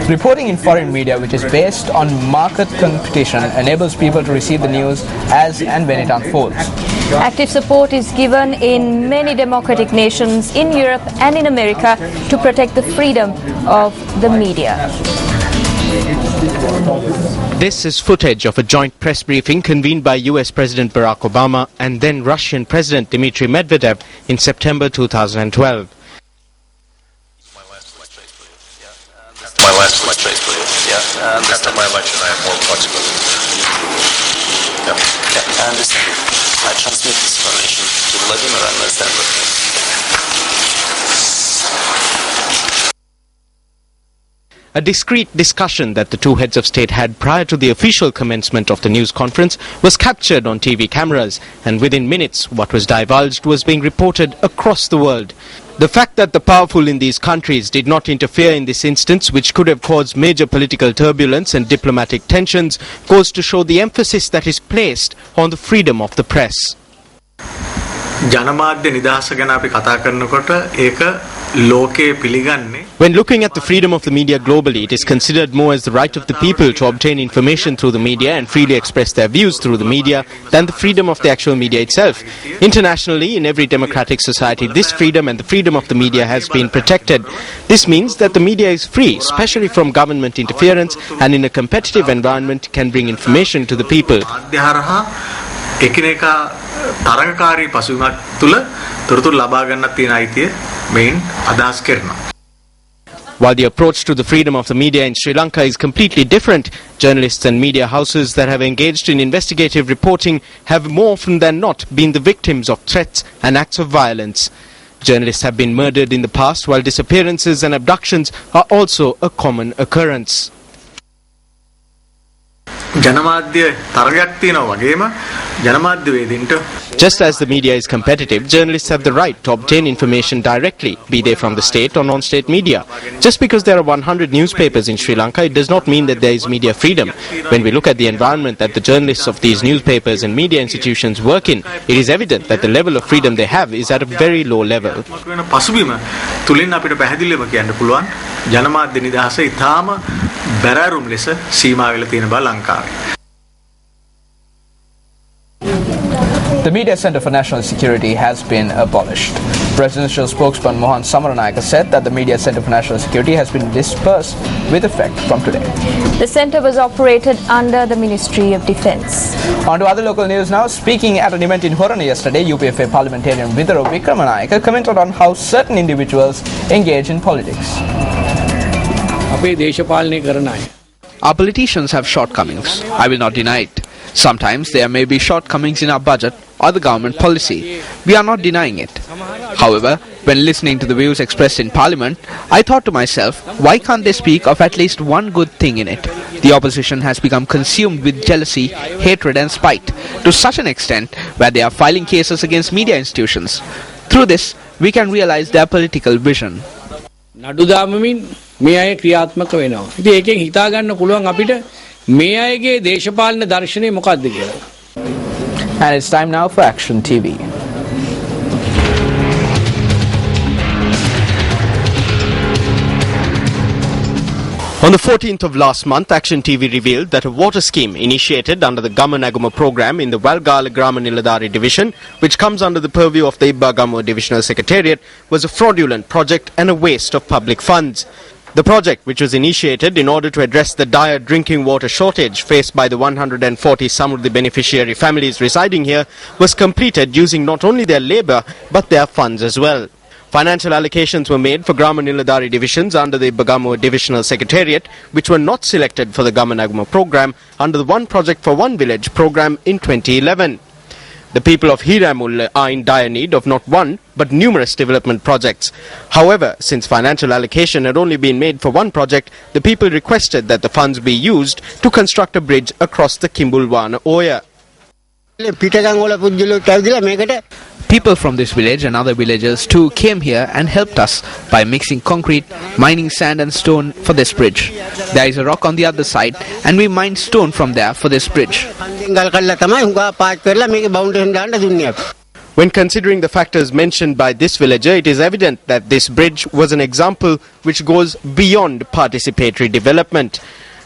Reporting in foreign media, which is based on market competition, enables people to receive the news as and when it unfolds. Active support is given in many democratic nations in Europe and in America to protect the freedom of the media. This is footage of a joint press briefing convened by US President Barack Obama and then Russian President Dmitry Medvedev in September 2012. My last election, yeah. And after my election, I have more flexibility. Yep. Yeah, I understand. I transmit this information to Vladimir and understand what it is. A discreet discussion that the two heads of state had prior to the official commencement of the news conference was captured on TV cameras, and within minutes what was divulged was being reported across the world. The fact that the powerful in these countries did not interfere in this instance, which could have caused major political turbulence and diplomatic tensions, goes to show the emphasis that is placed on the freedom of the press. When looking at the freedom of the media globally, it is considered more as the right of the people to obtain information through the media and freely express their views through the media than the freedom of the actual media itself. Internationally, in every democratic society, this freedom and the freedom of the media has been protected. This means that the media is free, especially from government interference, and in a competitive environment can bring information to the people. තරඟකාරී පසුබිමක් තුල තොරතුරු ලබා ගන්නත් තියෙන අයිතිය මේන් අදහස් කරනවා. While the approach to the freedom of the media in Sri Lanka is completely different, journalists and media houses that have engaged in investigative reporting have more often than not been the victims of threats and acts of violence. Journalists have been murdered in the past, while disappearances and abductions are also a common occurrence. Just as the media is competitive, journalists have the right to obtain information directly, be they from the state or non-state media. Just because there are 100 newspapers in Sri Lanka, it does not mean that there is media freedom. When we look at the environment that the journalists of these newspapers and media institutions work in, it is evident that the level of freedom they have is at a very low level. The Media Centre for National Security has been abolished. Presidential spokesman Mohan Samaranayake said that the Media Centre for National Security has been dispersed with effect from today. The centre was operated under the Ministry of Defence. On to other local news now. Speaking at an event in Horana yesterday, UPFA parliamentarian Vidaro Vikramanayake commented on how certain individuals engage in politics. Our politicians have shortcomings. I will not deny it. Sometimes there may be shortcomings in our budget or the government policy. We are not denying it. However, when listening to the views expressed in Parliament, I thought to myself, why can't they speak of at least one good thing in it? The opposition has become consumed with jealousy, hatred and spite, to such an extent where they are filing cases against media institutions. Through this, we can realize their political vision. මේ අය ක්‍රියාත්මක වෙනවා. ඉතින් ඒකෙන් හිතා ගන්න පුළුවන් අපිට මේ අයගේ දේශපාලන දර්ශනය මොකක්ද කියලා. And it's time now for Action TV. On the 14th of last month, Action TV revealed that a water scheme initiated under the Gamma Naguma program in the Walgala Grama Niladari division, which comes under the purview of the Ibba Divisional Secretariat, was a fraudulent project and a waste of public funds. The project, which was initiated in order to address the dire drinking water shortage faced by the 140 Samruddhi beneficiary families residing here, was completed using not only their labour but their funds as well. Financial allocations were made for Grama Niladari divisions under the Bagamo Divisional Secretariat, which were not selected for the Gamma Naguma program under the One Project for One Village program in 2011. The people of Hiramul are in dire need of not one, but numerous development projects. However, since financial allocation had only been made for one project, the people requested that the funds be used to construct a bridge across the Kimbulwana Oya. People from this village and other villages too came here and helped us by mixing concrete, mining sand and stone for this bridge. There is a rock on the other side and we mined stone from there for this bridge. When considering the factors mentioned by this villager, it is evident that this bridge was an example which goes beyond participatory development.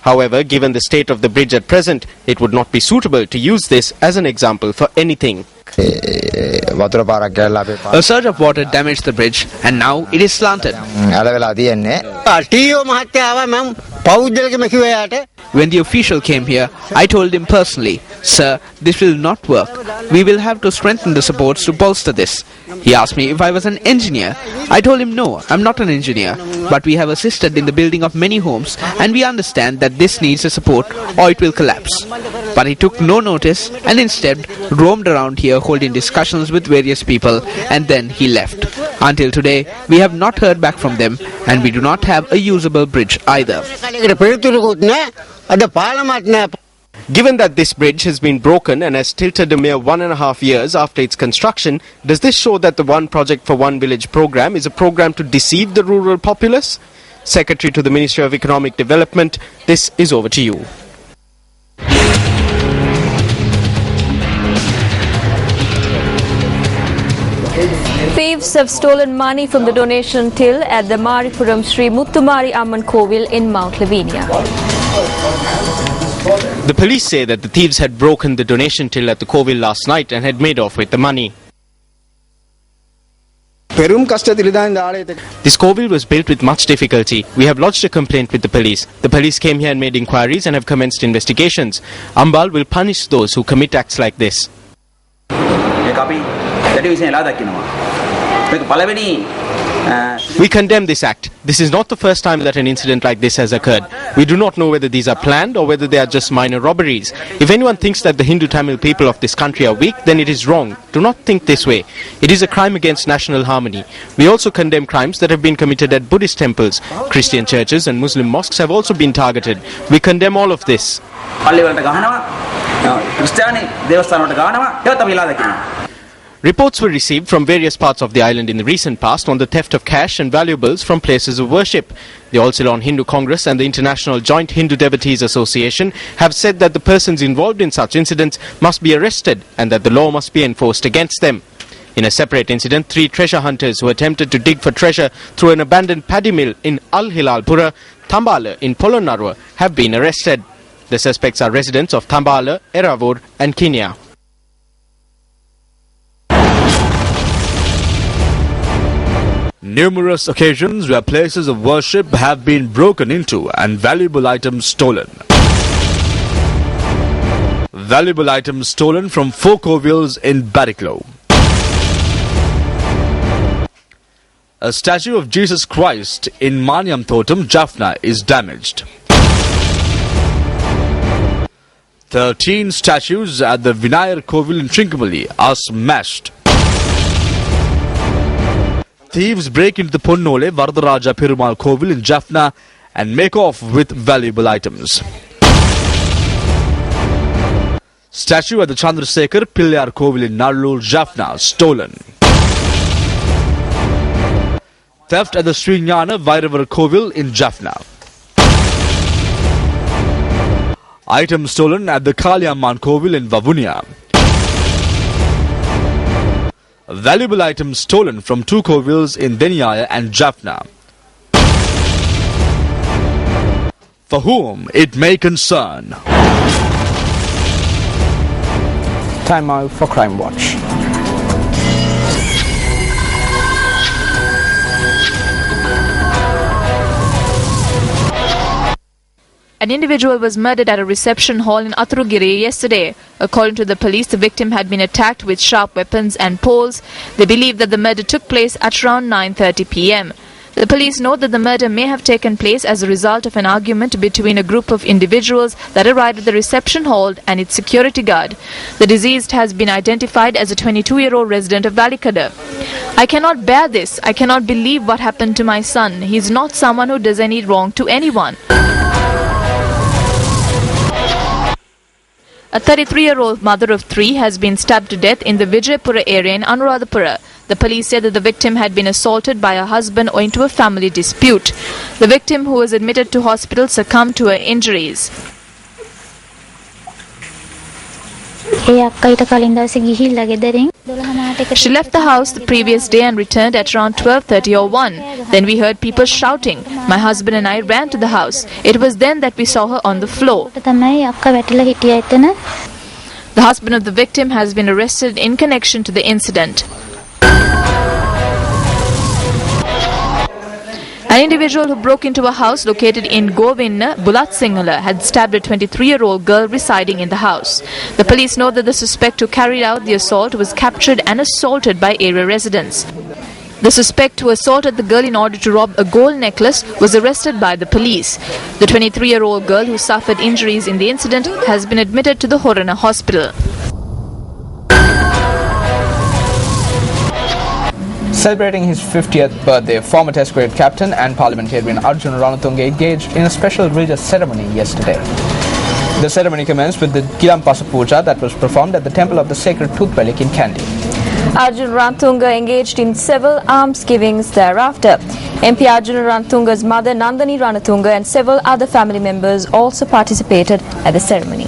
However, given the state of the bridge at present, it would not be suitable to use this as an example for anything. A surge of water damaged the bridge and now it is slanted. When the official came here, I told him personally, "Sir, this will not work. We will have to strengthen the supports to bolster this." He asked me if I was an engineer. I told him no, I'm not an engineer, but we have assisted in the building of many homes and we understand that this needs a support or it will collapse. But he took no notice and instead roamed around here holding discussions with various people and then he left. Until today, we have not heard back from them and we do not have a usable bridge either. Given that this bridge has been broken and has tilted a mere 1.5 years after its construction, does this show that the One Project for One Village program is a program to deceive the rural populace? Secretary to the Ministry of Economic Development, this is over to you. Thieves have stolen money from the donation till at the Maripuram Sri Muttumari Amman Kovil in Mount Lavinia. The police say that the thieves had broken the donation till at the Kovil last night and had made off with the money. This Kovil was built with much difficulty. We have lodged a complaint with the police. The police came here and made inquiries and have commenced investigations. Ambal will punish those who commit acts like this. We condemn this act. This is not the first time that an incident like this has occurred. We do not know whether these are planned or whether they are just minor robberies. If anyone thinks that the Hindu Tamil people of this country are weak, then it is wrong. Do not think this way. It is a crime against national harmony. We also condemn crimes that have been committed at Buddhist temples. Christian churches and Muslim mosques have also been targeted. We condemn all of this. Reports were received from various parts of the island in the recent past on the theft of cash and valuables from places of worship. The All Ceylon Hindu Congress and the International Joint Hindu Devotees Association have said that the persons involved in such incidents must be arrested and that the law must be enforced against them. In a separate incident, 3 treasure hunters who attempted to dig for treasure through an abandoned paddy mill in Al Hilalpura, Thambala in Polonnaruwa have been arrested. The suspects are residents of Thambala, Eravur and Kinya. Numerous occasions where places of worship have been broken into and valuable items stolen. Valuable items stolen from 4 Kovils in Bariklo. A statue of Jesus Christ in Manyam Thotam, Jaffna is damaged. 13 statues at the Vinayar Kovil in Trincomalee are smashed. Thieves break into the Ponnole Varadaraja Perumal Kovil in Jaffna and make off with valuable items. Statue at the Chandrasekhar Pillar Kovil in Nallur, Jaffna stolen. Theft at the Srinyana Vairavar Kovil in Jaffna. Items stolen at the Kalyaman Kovil in Vavunia. Valuable items stolen from 2 Kovils in Denyaya and Jaffna. For whom it may concern. Time out for Crime Watch. An individual was murdered at a reception hall in Athurugiri yesterday. According to the police, the victim had been attacked with sharp weapons and poles. They believe that the murder took place at around 9:30 p.m. The police note that the murder may have taken place as a result of an argument between a group of individuals that arrived at the reception hall and its security guard. The deceased has been identified as a 22-year-old resident of Balikada. "I cannot bear this. I cannot believe what happened to my son. He is not someone who does any wrong to anyone." A 33-year-old mother of 3 has been stabbed to death in the Vijaypura area in Anuradhapura. The police said that the victim had been assaulted by her husband owing to a family dispute. The victim, who was admitted to hospital, succumbed to her injuries. She left the house the previous day and returned at around 12:30 or 1. Then we heard people shouting. My husband and I ran to the house. It was then that we saw her on the floor. The husband of the victim has been arrested in connection to the incident. An individual who broke into a house located in Govinna, Bulat Sinhala, had stabbed a 23-year-old girl residing in the house. The police know that the suspect who carried out the assault was captured and assaulted by area residents. The suspect who assaulted the girl in order to rob a gold necklace was arrested by the police. The 23-year-old girl who suffered injuries in the incident has been admitted to the Horana hospital. Celebrating his 50th birthday, former Test cricket captain and parliamentarian Arjun Ranatunga engaged in a special religious ceremony yesterday. The ceremony commenced with the Gilam Pasa Puja that was performed at the temple of the sacred Toothpelik in Kandy. Arjun Ranatunga engaged in several almsgivings thereafter. MP Arjun Ranatunga's mother Nandani Ranatunga and several other family members also participated at the ceremony.